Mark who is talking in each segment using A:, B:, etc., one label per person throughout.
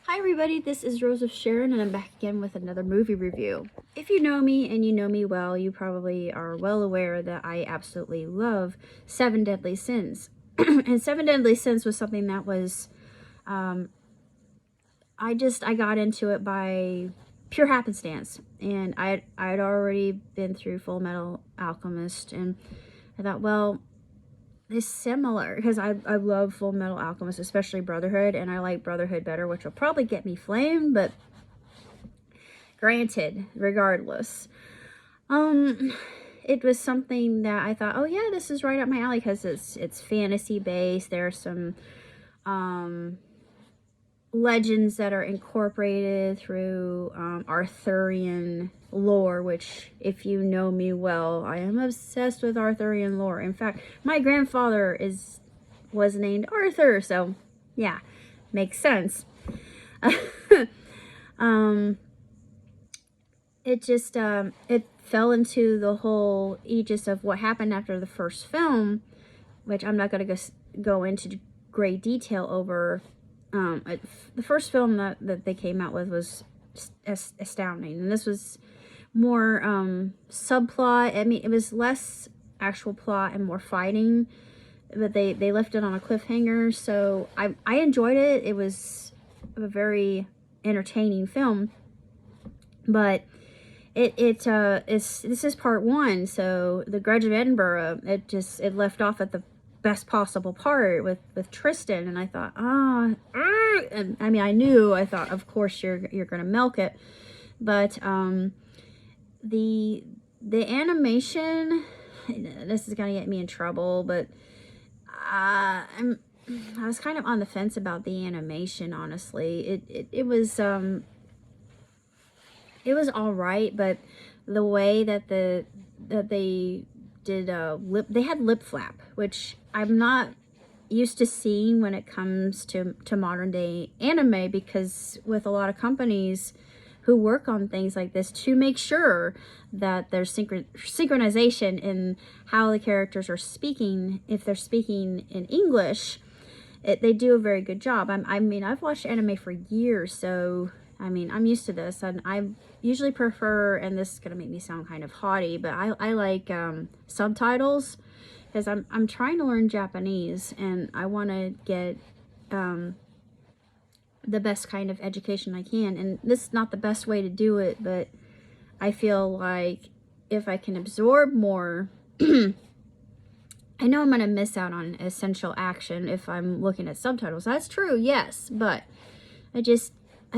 A: Hi everybody, this is Rose of Sharon and I'm back again with another movie review. If you know me and you know me well, you probably are well aware that I absolutely love Seven Deadly Sins. And Seven Deadly Sins was something that was, I got into it by pure happenstance. And I'd already been through Full Metal Alchemist and I thought, well, is similar because I love Full Metal Alchemist, especially Brotherhood, and I like Brotherhood better, which will probably get me flamed, but granted, regardless. It was something that I thought, oh yeah, this is right up my alley because it's fantasy based. There are some legends that are incorporated through Arthurian lore, which, if you know me well, I am obsessed with Arthurian lore. In fact, my grandfather was named Arthur, so yeah, makes sense. It just it fell into the whole aegis of what happened after the first film, which I'm not going to go into great detail over. The first film that they came out with was astounding, and this was more subplot. I mean, it was less actual plot and more fighting, but they left it on a cliffhanger, so I enjoyed it. It was a very entertaining film, but this is part one, so the Grudge of Edinburgh, it left off at the best possible part with Tristan, and I thought, and I mean, I thought, of course you're gonna milk it, but the animation, this is gonna get me in trouble, but I was kind of on the fence about the animation, honestly. It was all right, but the way that they did they had lip flap, which I'm not used to seeing when it comes to modern day anime, because with a lot of companies who work on things like this to make sure that there's synchronization in how the characters are speaking, if they're speaking in English, they do a very good job. I mean, I've watched anime for years, so I mean, I'm used to this, and I usually prefer, and this is going to make me sound kind of haughty, but I like subtitles, because I'm trying to learn Japanese, and I want to get the best kind of education I can, and this is not the best way to do it, but I feel like if I can absorb more, I know I'm going to miss out on essential action if I'm looking at subtitles. That's true, yes, but I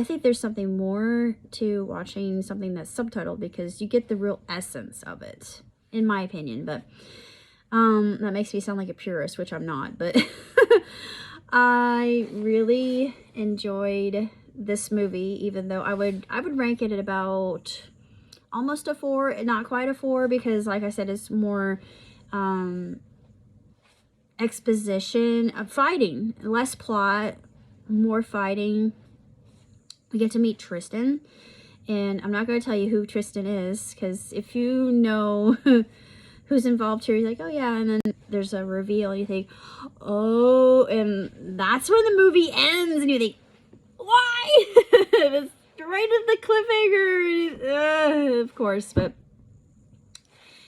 A: think there's something more to watching something that's subtitled, because you get the real essence of it, in my opinion. But that makes me sound like a purist, which I'm not, but I really enjoyed this movie, even though I would rank it at about almost a 4, not quite a 4, because like I said, it's more exposition of fighting, less plot, more fighting. We get to meet Tristan, and I'm not going to tell you who Tristan is, because if you know who's involved here, you're like, oh yeah, and then there's a reveal, and you think, oh, and that's when the movie ends, and you think, why? It's right at the cliffhanger, of course, but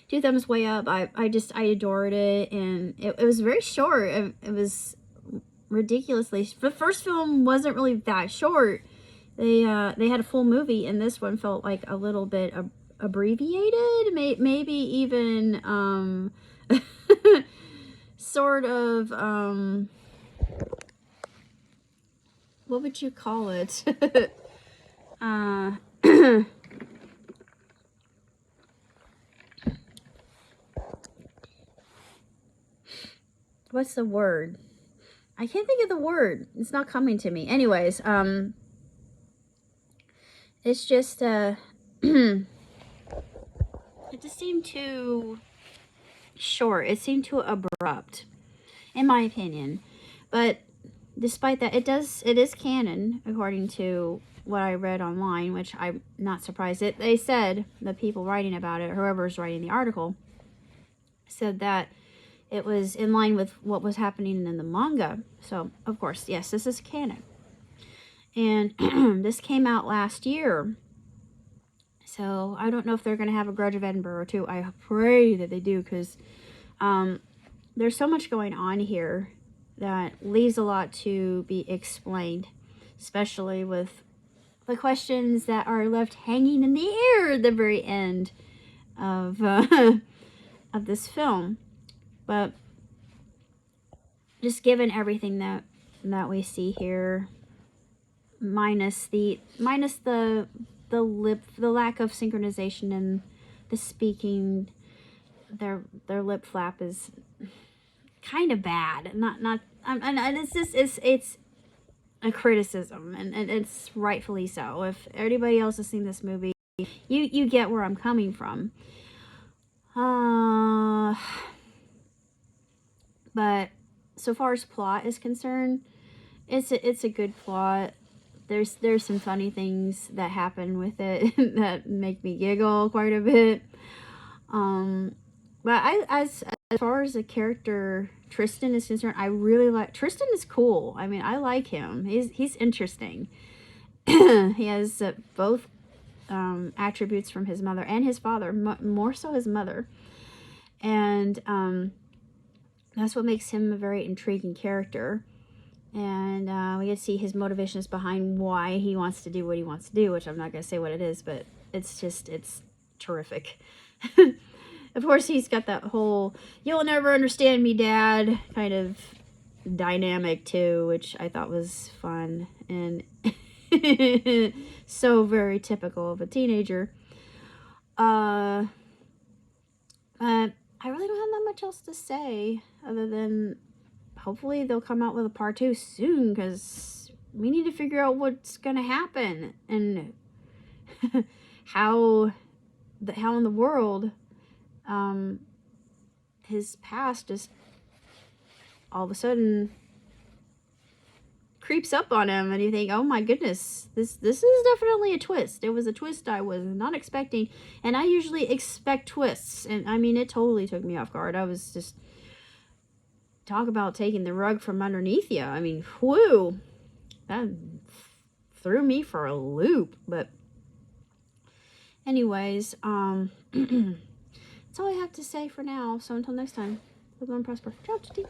A: 2 thumbs way up. I adored it, and it was very short. It was ridiculously, the first film wasn't really that short. They had a full movie, and this one felt like a little bit abbreviated, maybe even sort of what would you call it? What's the word? I can't think of the word. It's not coming to me. Anyways, it's just it just seemed too short. It seemed too abrupt, in my opinion. But despite that, it is canon, according to what I read online, which I'm not surprised. They said, the people writing about it, whoever's writing the article, said that it was in line with what was happening in the manga. So, of course, yes, this is canon. And this came out last year. So I don't know if they're going to have a Grudge of Edinburgh too. I pray that they do, because there's so much going on here that leaves a lot to be explained, especially with the questions that are left hanging in the air at the very end of of this film. But just given everything that we see here, minus the lack of synchronization and the speaking, their lip flap is kind of bad. And it's a criticism, and it's rightfully so. If anybody else has seen this movie, you get where I'm coming from. But so far as plot is concerned, it's a good plot. There's some funny things that happen with it that make me giggle quite a bit. But as far as the character Tristan is concerned, I really like Tristan. Is cool. I mean, I like him. He's interesting. He has both attributes from his mother and his father, more so his mother, and that's what makes him a very intriguing character. And we get to see his motivations behind why he wants to do what he wants to do, which I'm not going to say what it is, but it's terrific. Of course, he's got that whole "you'll never understand me, Dad" kind of dynamic too, which I thought was fun and so very typical of a teenager. I really don't have that much else to say other than hopefully they'll come out with a part 2 soon, because we need to figure out what's gonna happen and how in the world his past just all of a sudden creeps up on him, and you think, oh my goodness, this is definitely a twist. It was a twist I was not expecting, and I usually expect twists, and I mean, it totally took me off guard. I was just, talk about taking the rug from underneath you. I mean, whew, that threw me for a loop. But anyways, that's all I have to say for now. So until next time, live long and prosper. Ciao, Chitti.